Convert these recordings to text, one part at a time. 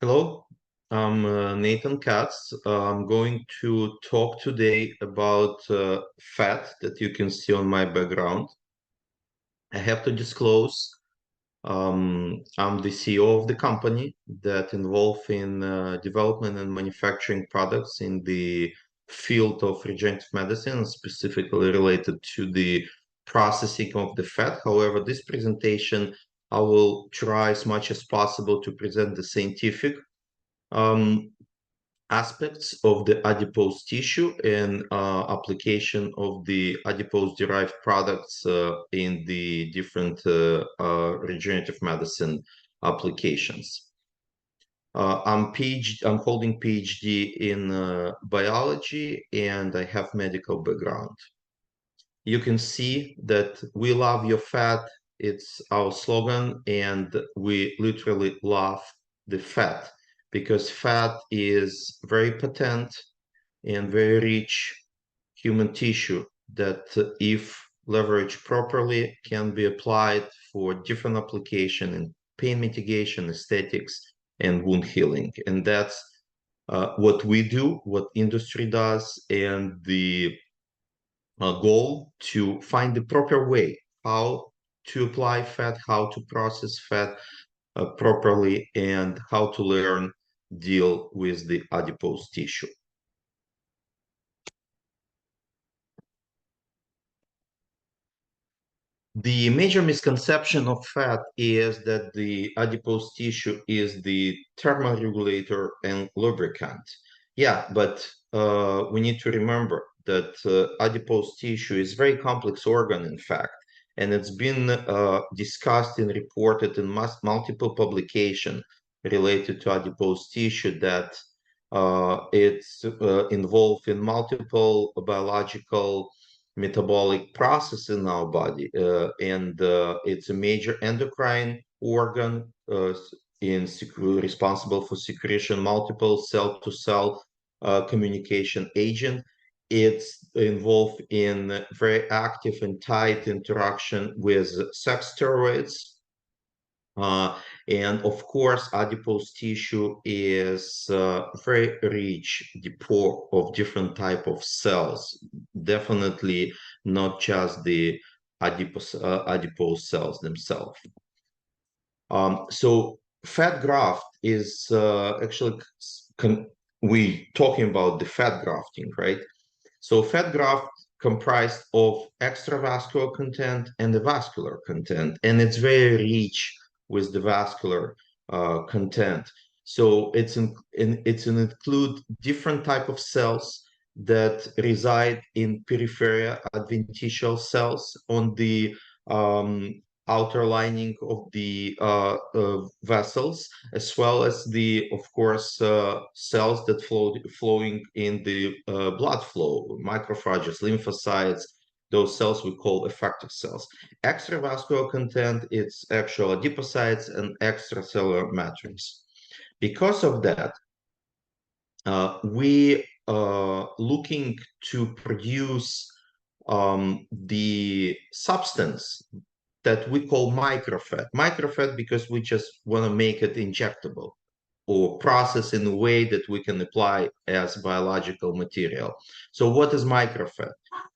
Hello, I'm Nathan Katz. I'm going to talk today about fat that you can see on my background. I have to disclose I'm the CEO of the company that involved in development and manufacturing products in the field of regenerative medicine, specifically related to the processing of the fat. However, this presentation, I will try as much as possible to present the scientific um, aspects of the adipose tissue and application of the adipose-derived products in the different regenerative medicine applications. I'm holding PhD in biology, and I have medical background. You can see that we love your fat. It's our slogan, and we literally love the fat because fat is very potent and very rich human tissue that, if leveraged properly, can be applied for different application in pain mitigation, aesthetics, and wound healing. And that's what we do, what industry does, and the goal to find the proper way how to apply fat, how to process fat properly, and how to learn deal with the adipose tissue. The major misconception of fat is that the adipose tissue is the thermoregulator and lubricant. Yeah, but we need to remember that adipose tissue is a very complex organ, in fact, and it's been discussed and reported in multiple publications related to adipose tissue that it's involved in multiple biological metabolic process in our body, and it's a major endocrine organ responsible for secretion multiple cell-to-cell communication agent. It's involved in very active and tight interaction with sex steroids. And of course, adipose tissue is very rich depot of different type of cells. Definitely not just the adipose cells themselves. So fat graft is actually we talking about the fat grafting, right? So fat graft comprised of extravascular content and the vascular content, and it's very rich with the vascular content. So it's include different type of cells that reside in peripheria adventitial cells on the outer lining of the vessels, as well as the, of course, cells that flowing in the blood flow, macrophages, lymphocytes. Those cells we call effector cells. Extravascular content, it's actual adipocytes and extracellular matrix. Because of that, we looking to produce the substance that we call microfat. Microfat because we just want to make it injectable or process in a way that we can apply as biological material. So what is microfat?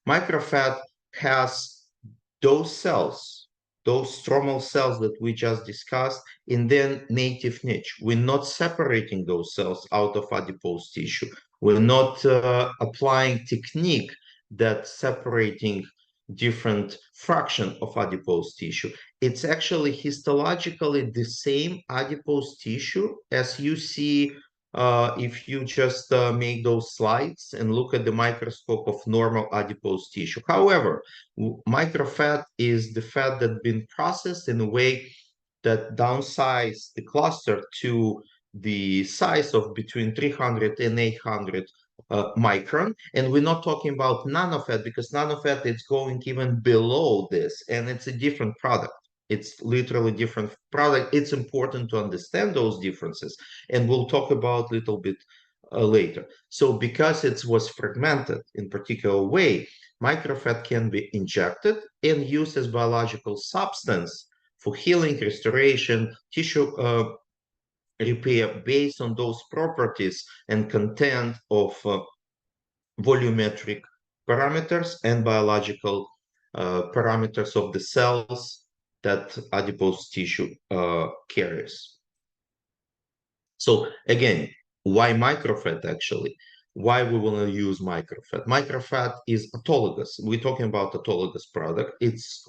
Microfat has those cells, those stromal cells that we just discussed, in their native niche. We're not separating those cells out of adipose tissue. We're not applying technique that separating different fraction of adipose tissue. It's actually histologically the same adipose tissue as you see if you just make those slides and look at the microscope of normal adipose tissue. However, microfat is the fat that's been processed in a way that downsize the cluster to the size of between 300 and 800 micron. And we're not talking about nanofat because nanofat is going even below this, and it's a different product. It's literally different product. It's important to understand those differences, and we'll talk about a little bit later. So because it was fragmented in particular way, microfat can be injected and used as biological substance for healing, restoration, tissue repair based on those properties and content of volumetric parameters and biological parameters of the cells that adipose tissue carries. So again, why microfat actually? Why we want to use microfat? Microfat is autologous. We're talking about autologous product. It's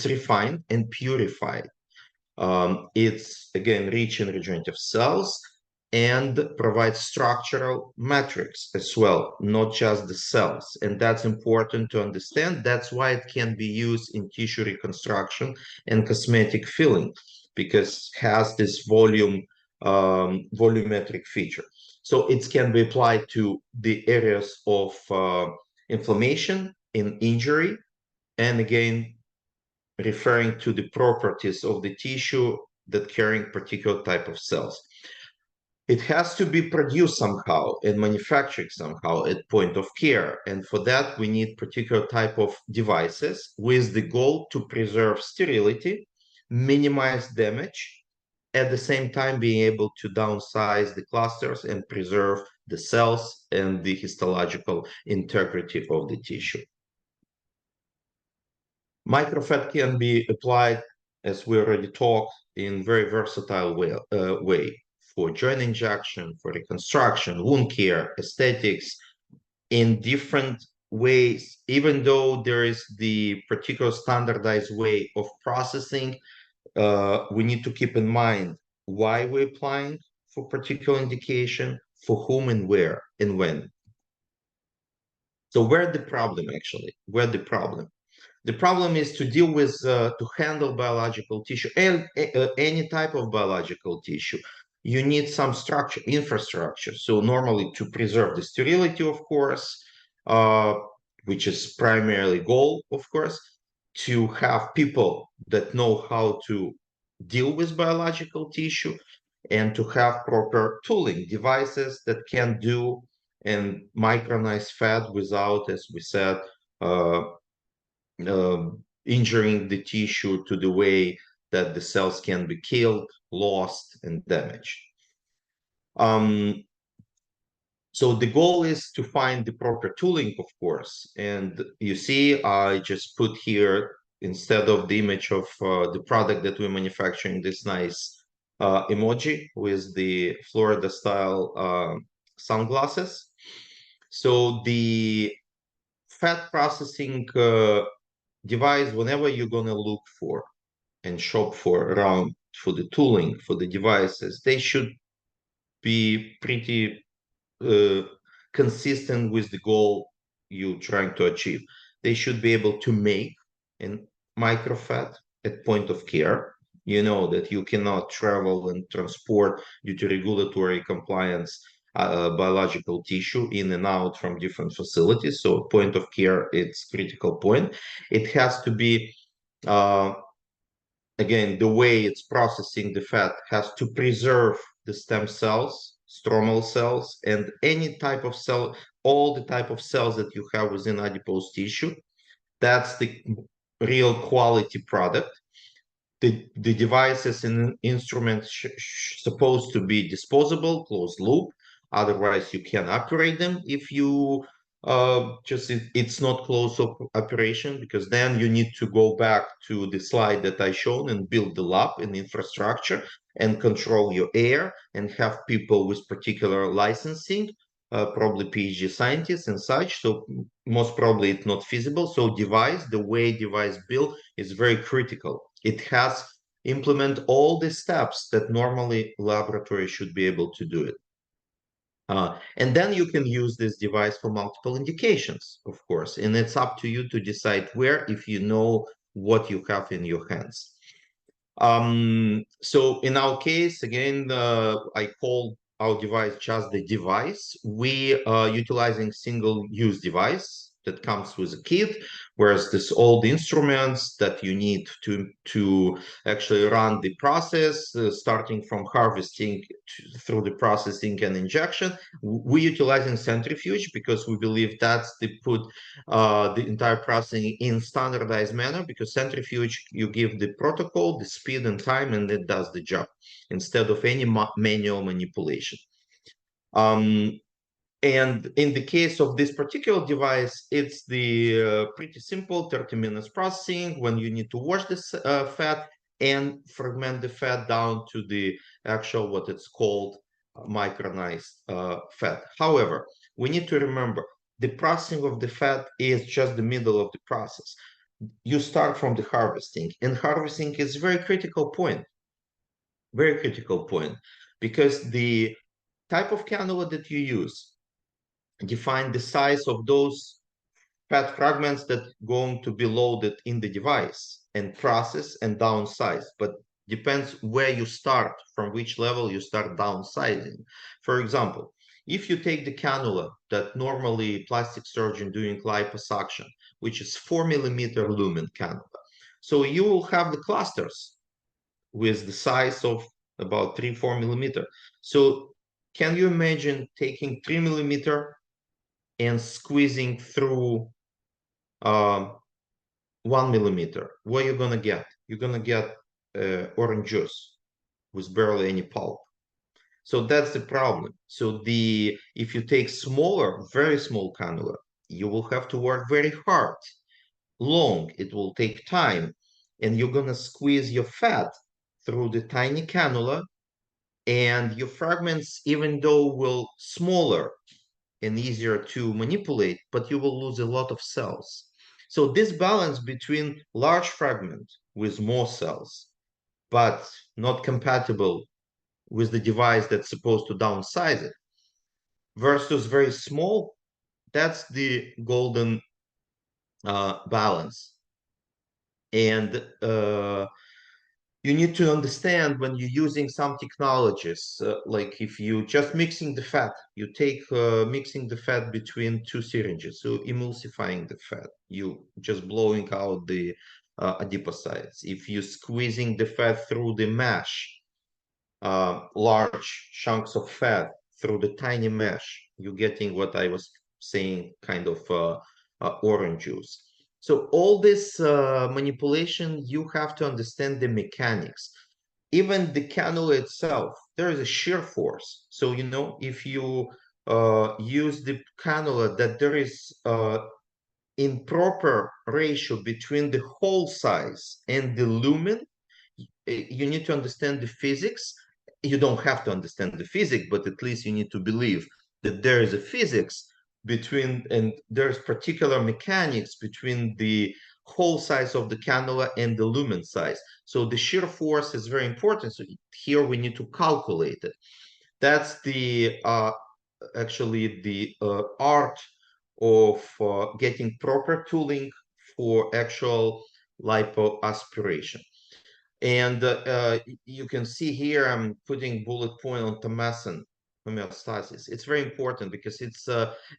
refined and purified. It's again rich in regenerative cells and provides structural metrics as well, not just the cells. And that's important to understand. That's why it can be used in tissue reconstruction and cosmetic filling, because it has this volumetric feature. So it can be applied to the areas of inflammation and injury, and again, referring to the properties of the tissue that carrying particular type of cells. It has to be produced somehow and manufactured somehow at point of care. And for that, we need particular type of devices with the goal to preserve sterility, minimize damage, at the same time being able to downsize the clusters and preserve the cells and the histological integrity of the tissue. Microfat can be applied, as we already talked, in very versatile way for joint injection, for reconstruction, wound care, aesthetics, in different ways. Even though there is the particular standardized way of processing, we need to keep in mind why we're applying for particular indication, for whom and where and when. So where the problem actually? Where the problem? The problem is to deal with, to handle biological tissue, and any type of biological tissue. You need some structure, infrastructure. So normally to preserve the sterility, of course, which is primarily goal, of course, to have people that know how to deal with biological tissue, and to have proper tooling devices that can do and micronize fat without, as we said, uh, injuring the tissue to the way that the cells can be killed, lost, and damaged. So the goal is to find the proper tooling, of course. And you see, I just put here, instead of the image of the product that we're manufacturing, this nice emoji with the Florida style sunglasses. So the fat processing device, whenever you're going to look for and shop for around for the tooling, for the devices, they should be pretty consistent with the goal you're trying to achieve. They should be able to make an microfat at point of care. You know that you cannot travel and transport due to regulatory compliance biological tissue in and out from different facilities. So point of care, it's critical point. It has to be, again, the way it's processing the fat has to preserve the stem cells, stromal cells, and any type of cell, all the type of cells that you have within adipose tissue. That's the real quality product. The devices and instruments supposed to be disposable, closed loop. Otherwise, you can operate them if you it's not closed operation, because then you need to go back to the slide that I shown and build the lab and infrastructure and control your air and have people with particular licensing, probably PhD scientists and such. So most probably it's not feasible. So the way device built is very critical. It has implement all the steps that normally laboratory should be able to do it. And then you can use this device for multiple indications, of course, and it's up to you to decide where, if you know what you have in your hands. So in our case, again, I call our device just the device. We are utilizing single-use device that comes with a kit, whereas this all the instruments that you need to actually run the process, starting from harvesting through the processing and injection. We're utilizing centrifuge because we believe that's the put the entire processing in standardized manner, because centrifuge, you give the protocol, the speed and time, and it does the job instead of any manual manipulation. And in the case of this particular device, it's the pretty simple 30 minutes processing when you need to wash this fat and fragment the fat down to the actual, what it's called, micronized fat. However, we need to remember the processing of the fat is just the middle of the process. You start from the harvesting, and harvesting is very critical point, because the type of cannula that you use define the size of those fat fragments that are going to be loaded in the device and process and downsize, but depends where you start, from which level you start downsizing. For example, if you take the cannula that normally plastic surgeon doing liposuction, which is 4 millimeter lumen cannula, so you will have the clusters with the size of about 3-4 millimeter. So can you imagine taking 3 millimeter and squeezing through 1 millimeter? What you're gonna get? You're gonna get orange juice with barely any pulp. So that's the problem. So if you take smaller, very small cannula, you will have to work very hard, long. It will take time, and you're gonna squeeze your fat through the tiny cannula, and your fragments, even though will smaller and easier to manipulate, but you will lose a lot of cells. So this balance between large fragment with more cells, but not compatible with the device that's supposed to downsize it, versus very small, that's the golden balance. And you need to understand when you're using some technologies, like if you just mixing the fat, you take mixing the fat between two syringes, so emulsifying the fat, you just blowing out the adipocytes. If you squeezing the fat through the mesh, large chunks of fat through the tiny mesh, you're getting what I was saying, kind of orange juice. So all this manipulation, you have to understand the mechanics. Even the cannula itself, there is a shear force. So, if you use the cannula, that there is improper ratio between the hole size and the lumen, you need to understand the physics. You don't have to understand the physics, but at least you need to believe that there is a physics between, and there's particular mechanics between the hole size of the cannula and the lumen size. So the shear force is very important. So here we need to calculate it. That's the actually the art of getting proper tooling for actual lipoaspiration. And you can see here, I'm putting bullet point on Thomason homeostasis. It's very important because it's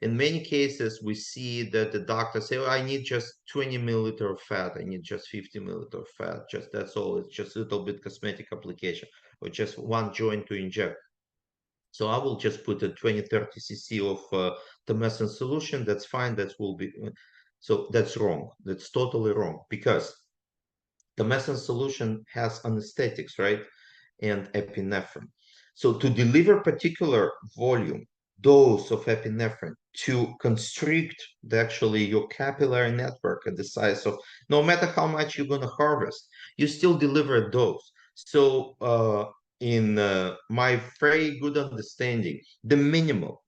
in many cases we see that the doctors say, oh, I need just 20 milliliter of fat, I need just 50 milliliter of fat, just that's all. It's just a little bit cosmetic application, or just one joint to inject. So I will just put a 20-30 cc of Thomason solution. That's fine. That will be. So that's wrong. That's totally wrong, because the Thomason solution has anesthetics, right? And epinephrine. So to deliver particular volume, dose of epinephrine to constrict actually your capillary network at the size of, no matter how much you're going to harvest, you still deliver a dose. So in my very good understanding, the minimal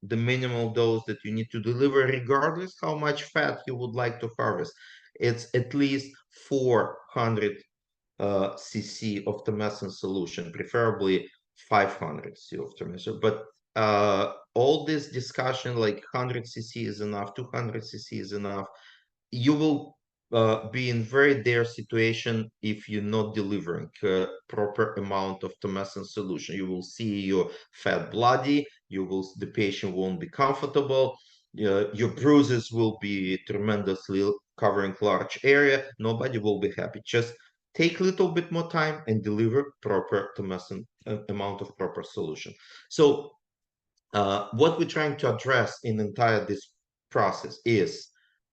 dose that you need to deliver, regardless how much fat you would like to harvest, it's at least 400 cc of Thomason solution, preferably 500 cc of Thomason. But all this discussion, like 100 cc is enough, 200 cc is enough, you will be in very dire situation if you're not delivering proper amount of Thomason solution. You will see your fat bloody, the patient won't be comfortable, Your bruises will be tremendously covering large area. Nobody will be happy. Just take a little bit more time and deliver proper amount of proper solution. So what we're trying to address in entire this process is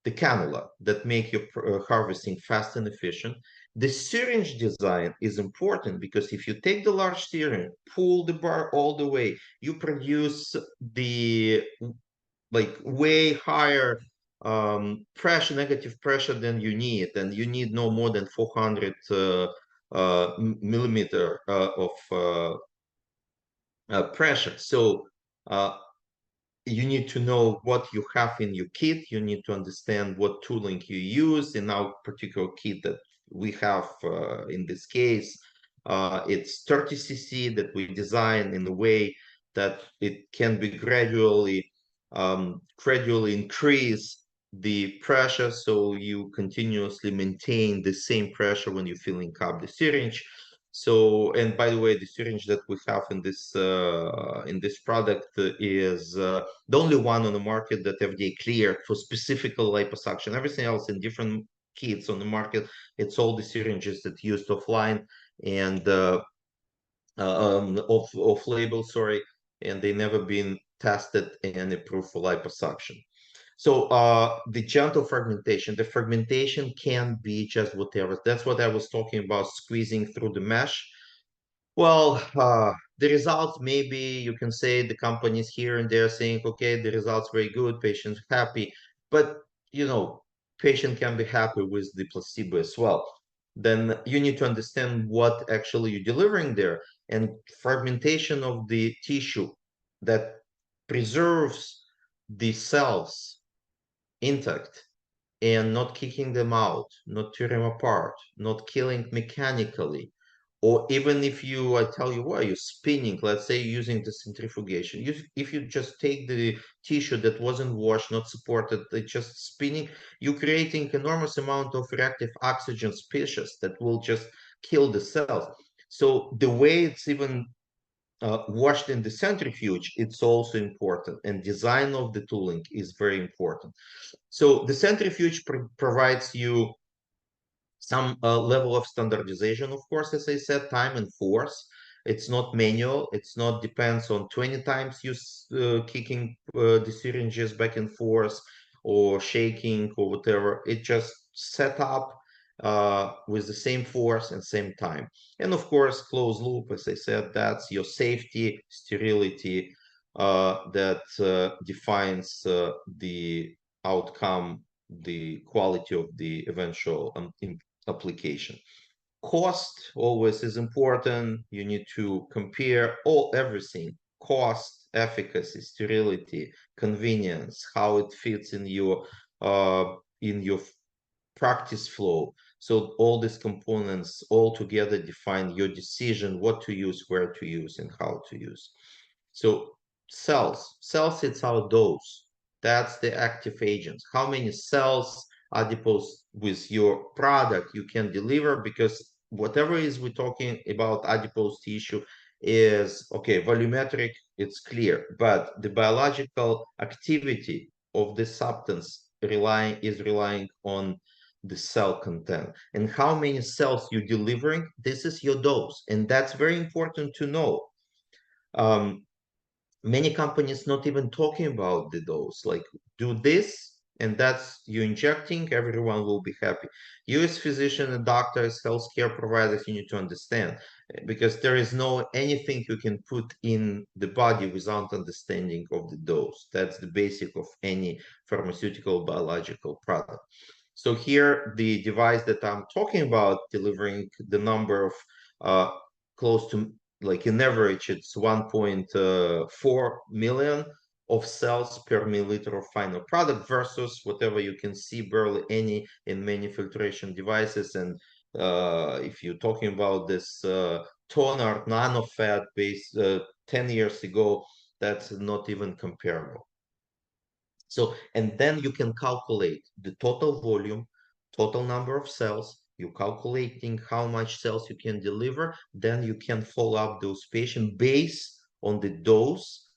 the cannula that make your harvesting fast and efficient. The syringe design is important because if you take the large syringe, pull the bar all the way, you produce the like way higher pressure, negative pressure than you need, and you need no more than 400 millimeter of pressure. So uh, you need to know what you have in your kit. You need to understand what tooling you use. In our particular kit that we have in this case, it's 30 cc that we design in a way that it can be gradually increase the pressure, so you continuously maintain the same pressure when you're filling up the syringe. So, and by the way, the syringe that we have in this product is the only one on the market that FDA cleared for specific liposuction. Everything else in different kits on the market, it's all the syringes that used offline and off label, sorry, and they never been tested and approved for liposuction. So the gentle fragmentation, the fragmentation can be just whatever. That's what I was talking about, squeezing through the mesh. Well, the results, maybe you can say the companies here and there saying, okay, the results very good, patients happy, but you know, patient can be happy with the placebo as well. Then you need to understand what actually you're delivering there, and fragmentation of the tissue that preserves the cells intact and not kicking them out, not tearing them apart, not killing mechanically. Or even if you, I tell you what, you're spinning, let's say using the centrifugation. If you just take the tissue that wasn't washed, not supported, they just spinning, you're creating enormous amount of reactive oxygen species that will just kill the cells. So the way it's even washed in the centrifuge, it's also important. And design of the tooling is very important. So the centrifuge provides you some level of standardization, of course, as I said, time and force. It's not manual. It's not depends on 20 times you kicking the syringes back and forth or shaking or whatever. It just set up with the same force and same time. And of course, closed loop, as I said, that's your safety, sterility that defines the outcome, the quality of the eventual application. Cost always is important. You need to compare everything: cost, efficacy, sterility, convenience, how it fits in your practice flow. So all these components all together define your decision what to use, where to use, and how to use. So cells, it's our dose. That's the active agents. How many cells adipose with your product you can deliver, because whatever is we're talking about adipose tissue is okay, volumetric, it's clear, but the biological activity of the substance is relying on the cell content and how many cells you're delivering. This is your dose, and that's very important to know. um, Many companies not even talking about the dose, like do this and that's you injecting, everyone will be happy. You as physician and doctors, healthcare providers, you need to understand, because there is no anything you can put in the body without understanding of the dose. That's the basic of any pharmaceutical biological product. So here the device that I'm talking about delivering the number of close to, like in average, it's 1.4 million of cells per milliliter of final product versus whatever you can see barely any in many filtration devices. And if you're talking about this toner, nano-fat based 10 years ago, that's not even comparable. So, and then you can calculate the total volume, total number of cells. You're calculating how much cells you can deliver. Then you can follow up those patients based on the dose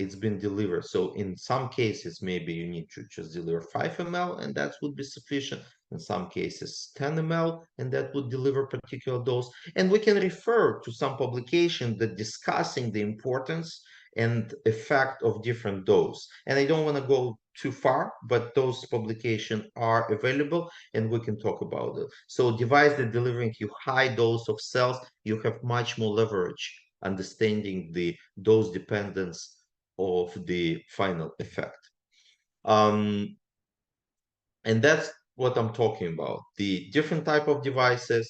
it's been delivered. So in some cases, maybe you need to just deliver 5 ml, and that would be sufficient. In some cases, 10 ml, and that would deliver particular dose. And we can refer to some publication that discussing the importance and effect of different dose. And I don't want to go too far, but those publications are available and we can talk about it. So device that delivering you high dose of cells, you have much more leverage understanding the dose dependence of the final effect. And that's what I'm talking about. The different type of devices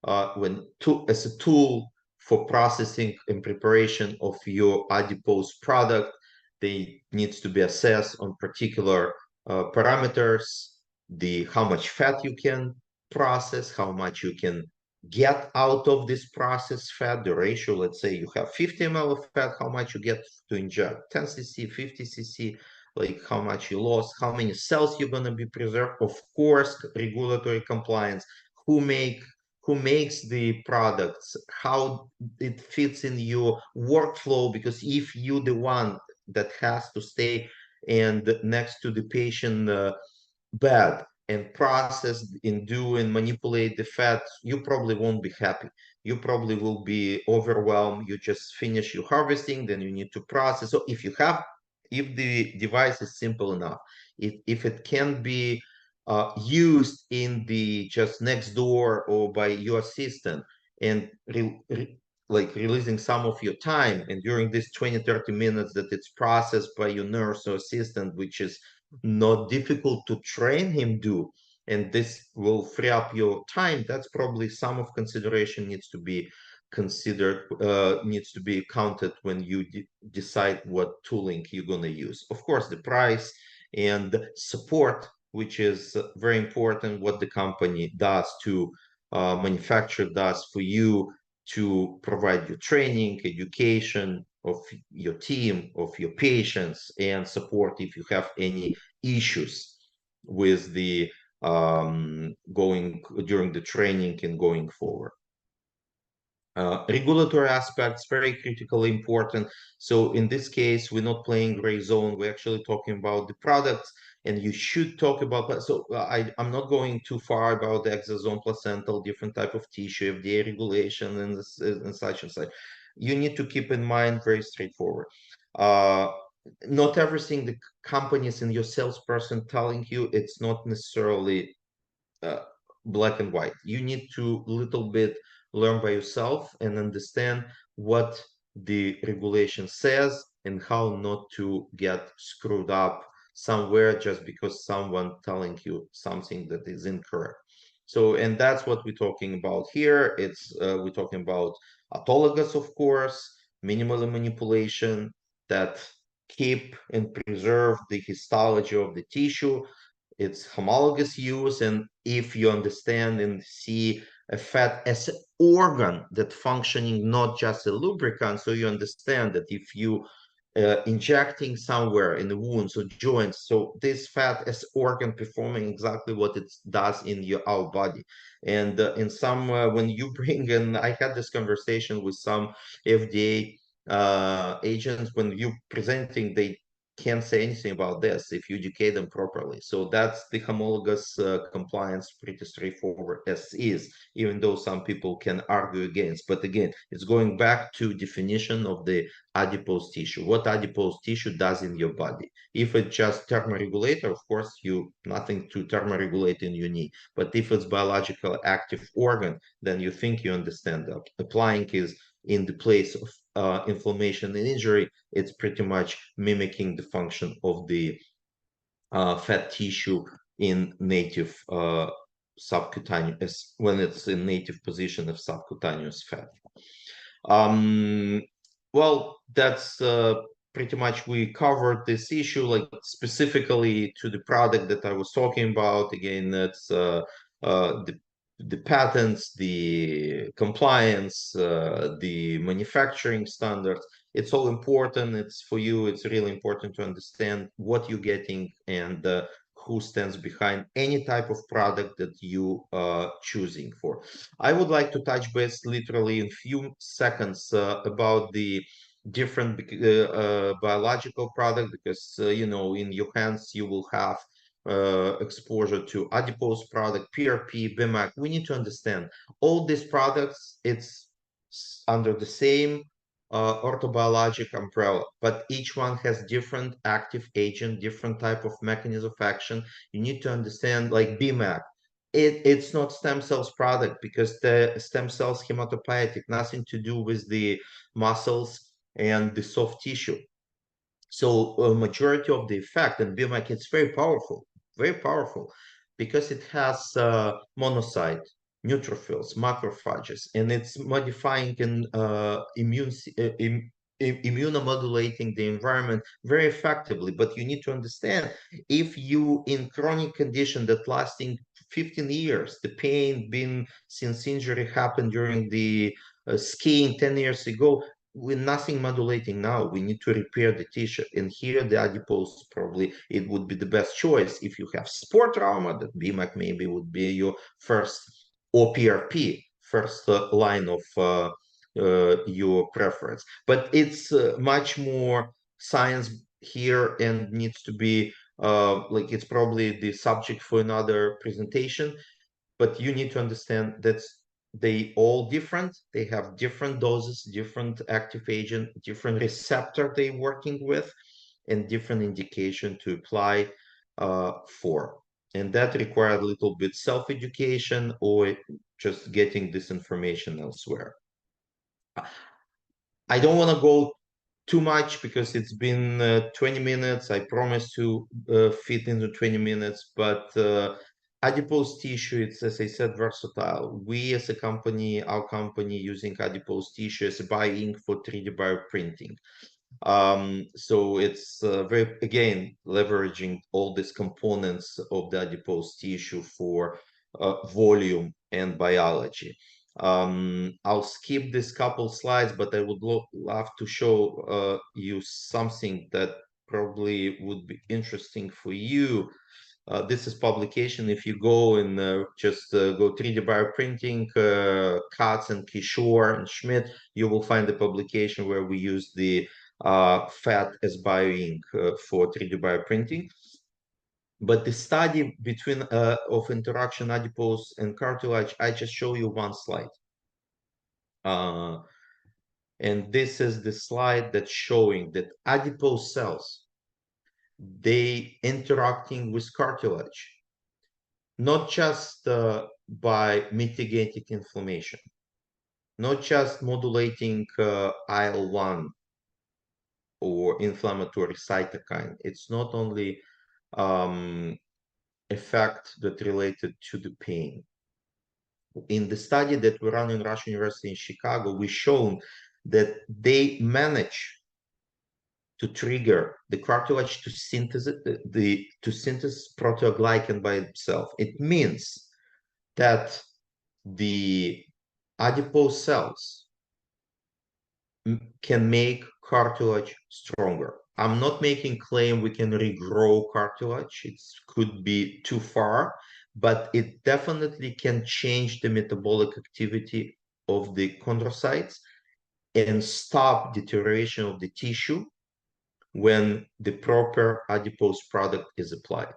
as a tool for processing and preparation of your adipose product, they needs to be assessed on particular parameters, the how much fat you can process, how much you can get out of this processed fat, the ratio. Let's say you have 50 ml of fat, how much you get to inject, 10 cc, 50 cc, like how much you lost, how many cells you're going to be preserved. Of course, regulatory compliance, who makes the products, how it fits in your workflow, because if you the one that has to stay and next to the patient bed and process and do and manipulate the fat, you probably won't be happy. You probably will be overwhelmed. You just finish your harvesting, then you need to process. So if the device is simple enough, if it can be used in the just next door or by your assistant, and like releasing some of your time, and during this 20-30 minutes that it's processed by your nurse or assistant, which is not difficult to train him do, and this will free up your time, that's probably some of consideration needs to be considered, needs to be counted when you decide what tooling you're going to use. Of course, the price and support, which is very important, what the company does to manufacture does for you to provide you training, education of your team, of your patients, and support if you have any issues with the going during the training and going forward. Regulatory aspects, very critically important. So in this case, we're not playing gray zone. We're actually talking about the products, and you should talk about. So I'm not going too far about the exosome, placental, different type of tissue, FDA regulation, and such and such. You need to keep in mind very straightforward. Not everything the companies and your salesperson telling you, it's not necessarily uh, black and white. You need to little bit learn by yourself and understand what the regulation says and how not to get screwed up somewhere just because someone telling you something that is incorrect. So, and that's what we're talking about here. It's we're talking about autologous, of course, minimal manipulation that keep and preserve the histology of the tissue. It's homologous use, and if you understand and see a fat as an organ that functioning not just a lubricant, so you understand that if you injecting somewhere in the wounds or joints, so this fat as organ performing exactly what it does in our body. And in some when you bring in, I had this conversation with some FDA agents, when you presenting, they can't say anything about this if you educate them properly. So that's the homologous compliance, pretty straightforward as is, even though some people can argue against. But again, it's going back to definition of the adipose tissue, what adipose tissue does in your body. If it's just thermoregulator, of course, you nothing to thermoregulate in your knee. But if it's biological active organ, then you think you understand that. Applying is in the place of inflammation and injury, it's pretty much mimicking the function of the fat tissue in native subcutaneous, when it's in native position of subcutaneous fat. Well, that's pretty much we covered this issue, like specifically to the product that I was talking about. Again, that's the patents, the compliance, the manufacturing standards. It's all important. It's for you. It's really important to understand what you're getting and who stands behind any type of product that you are choosing for. I would like to touch base literally in few seconds about the different biological product, because you know, in your hands you will have exposure to adipose product, PRP, BMAC. We need to understand all these products. It's under the same orthobiologic umbrella, but each one has different active agent, different type of mechanism of action. You need to understand, like BMAC. It's not stem cells product, because the stem cells hematopoietic, nothing to do with the muscles and the soft tissue. So a majority of the effect in BMAC, it's very powerful, because it has monocyte, neutrophils, macrophages, and it's modifying and immunomodulating the environment very effectively. But you need to understand, if you in chronic condition that lasting 15 years, the pain been since injury happened during the skiing 10 years ago, with nothing modulating now, we need to repair the tissue. And here the adipose, probably it would be the best choice. If you have sport trauma, that BMAC maybe would be your first, or PRP, first line of your preference. But it's much more science here, and needs to be like, it's probably the subject for another presentation. But you need to understand that they all different. They have different doses, different active agent, different receptor they working with, and different indication to apply for. And that required a little bit self-education, or just getting this information elsewhere. I don't want to go too much, because it's been 20 minutes. I promised to fit into 20 minutes, but adipose tissue, it's, as I said, versatile. We as a company, our company, using adipose tissue as a bioink for 3D bioprinting. So it's very, again, leveraging all these components of the adipose tissue for volume and biology. I'll skip this couple slides, but I would love to show you something that probably would be interesting for you. This is publication. If you go and just go 3D bioprinting, Katz and Kishore and Schmidt, you will find the publication where we use the fat as bioink for 3D bioprinting. But the study between of interaction adipose and cartilage, I just show you one slide. And this is the slide that's showing that adipose cells, they interacting with cartilage, not just by mitigating inflammation, not just modulating IL-1 or inflammatory cytokine. It's not only effect that related to the pain. In the study that we run in Russian University in Chicago, we shown that they manage to trigger the cartilage to synthesize proteoglycan by itself. It means that the adipose cells can make cartilage stronger. I'm not making claim we can regrow cartilage. It could be too far, but it definitely can change the metabolic activity of the chondrocytes and stop deterioration of the tissue when the proper adipose product is applied.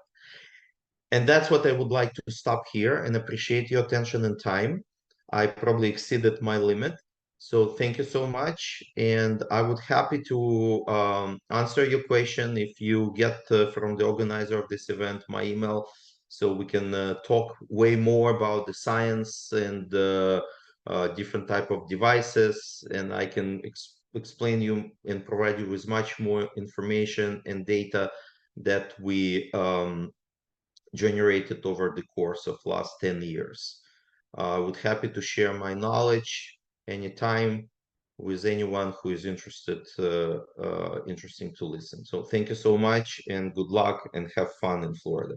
And that's what I would like to stop here, and appreciate your attention and time. I probably exceeded my limit. So thank you so much. And I would happy to answer your question if you get from the organizer of this event my email, so we can talk way more about the science and different type of devices. And I can explain you and provide you with much more information and data that we generated over the course of last 10 years. I would happy to share my knowledge anytime with anyone who is interested, interesting to listen. So thank you so much, and good luck, and have fun in Florida.